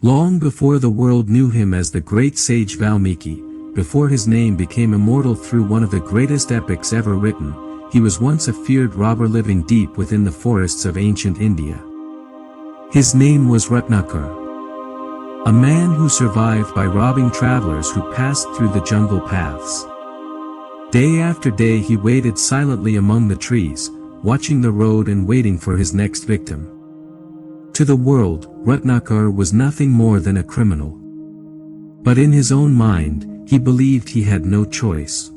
Long before the world knew him as the great sage Valmiki, before his name became immortal through one of the greatest epics ever written, he was once a feared robber living deep within the forests of ancient India. His name was Ratnakar, a man who survived by robbing travelers who passed through the jungle paths. Day after day he waited silently among the trees, watching the road and waiting for his next victim. To the world, Ratnakar was nothing more than a criminal. But in his own mind, he believed he had no choice.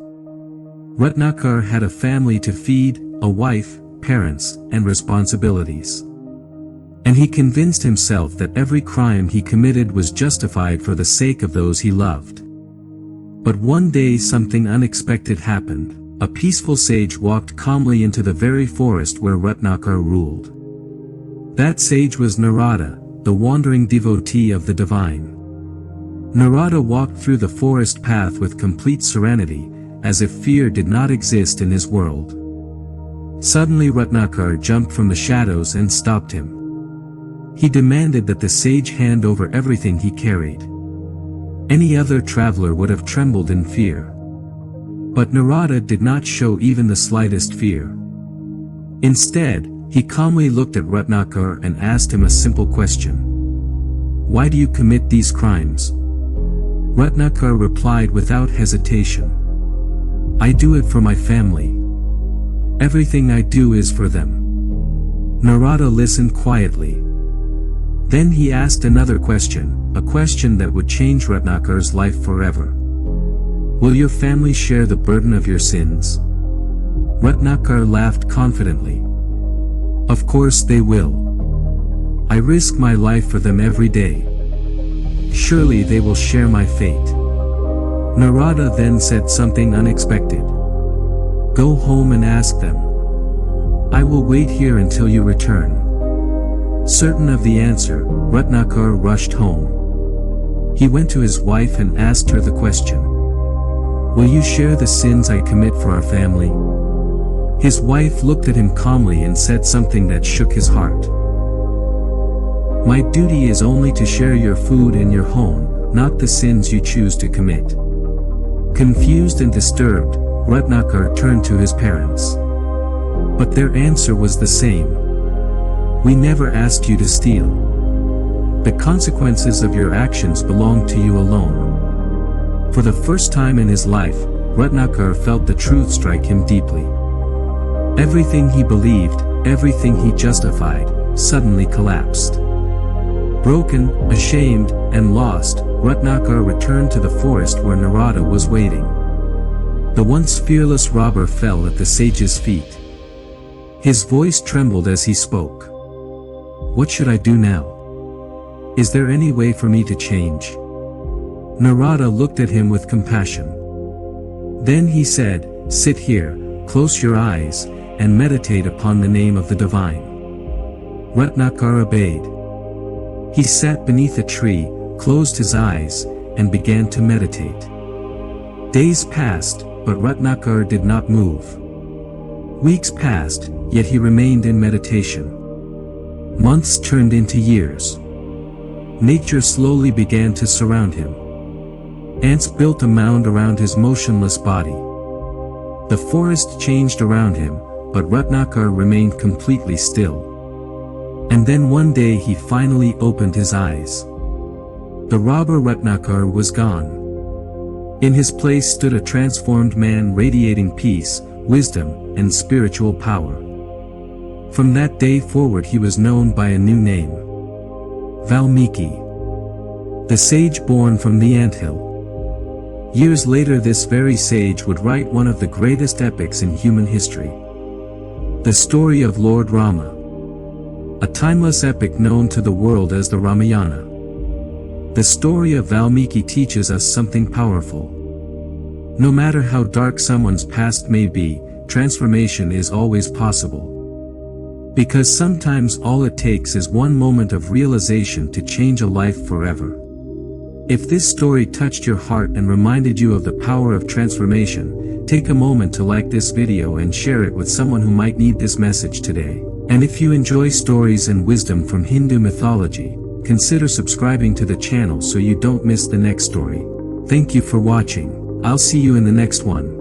Ratnakar had a family to feed, a wife, parents, and responsibilities. And he convinced himself that every crime he committed was justified for the sake of those he loved. But one day something unexpected happened. A peaceful sage walked calmly into the very forest where Ratnakar ruled. That sage was Narada, the wandering devotee of the divine. Narada walked through the forest path with complete serenity, as if fear did not exist in his world. Suddenly Ratnakar jumped from the shadows and stopped him. He demanded that the sage hand over everything he carried. Any other traveler would have trembled in fear. But Narada did not show even the slightest fear. Instead, he calmly looked at Ratnakar and asked him a simple question. "Why do you commit these crimes?" Ratnakar replied without hesitation. "I do it for my family. Everything I do is for them." Narada listened quietly. Then he asked another question, a question that would change Ratnakar's life forever. "Will your family share the burden of your sins?" Ratnakar laughed confidently. "Of course they will. I risk my life for them every day. Surely they will share my fate." Narada then said something unexpected. "Go home and ask them. I will wait here until you return." Certain of the answer, Ratnakar rushed home. He went to his wife and asked her the question. "Will you share the sins I commit for our family?" His wife looked at him calmly and said something that shook his heart. "My duty is only to share your food and your home, not the sins you choose to commit." Confused and disturbed, Ratnakar turned to his parents. But their answer was the same. "We never asked you to steal. The consequences of your actions belong to you alone." For the first time in his life, Ratnakar felt the truth strike him deeply. Everything he believed, everything he justified, suddenly collapsed. Broken, ashamed, and lost, Ratnakar returned to the forest where Narada was waiting. The once fearless robber fell at the sage's feet. His voice trembled as he spoke. "What should I do now? Is there any way for me to change?" Narada looked at him with compassion. Then he said, "Sit here, close your eyes, and meditate upon the name of the divine." Ratnakar obeyed. He sat beneath a tree, closed his eyes, and began to meditate. Days passed, but Ratnakar did not move. Weeks passed, yet he remained in meditation. Months turned into years. Nature slowly began to surround him. Ants built a mound around his motionless body. The forest changed around him, but Ratnakar remained completely still. And then one day he finally opened his eyes. The robber Ratnakar was gone. In his place stood a transformed man radiating peace, wisdom, and spiritual power. From that day forward he was known by a new name. Valmiki. The sage born from the anthill. Years later this very sage would write one of the greatest epics in human history. The story of Lord Rama. A timeless epic known to the world as the Ramayana. The story of Valmiki teaches us something powerful. No matter how dark someone's past may be, transformation is always possible. Because sometimes all it takes is one moment of realization to change a life forever. If this story touched your heart and reminded you of the power of transformation, take a moment to like this video and share it with someone who might need this message today. And if you enjoy stories and wisdom from Hindu mythology, consider subscribing to the channel so you don't miss the next story. Thank you for watching. I'll see you in the next one.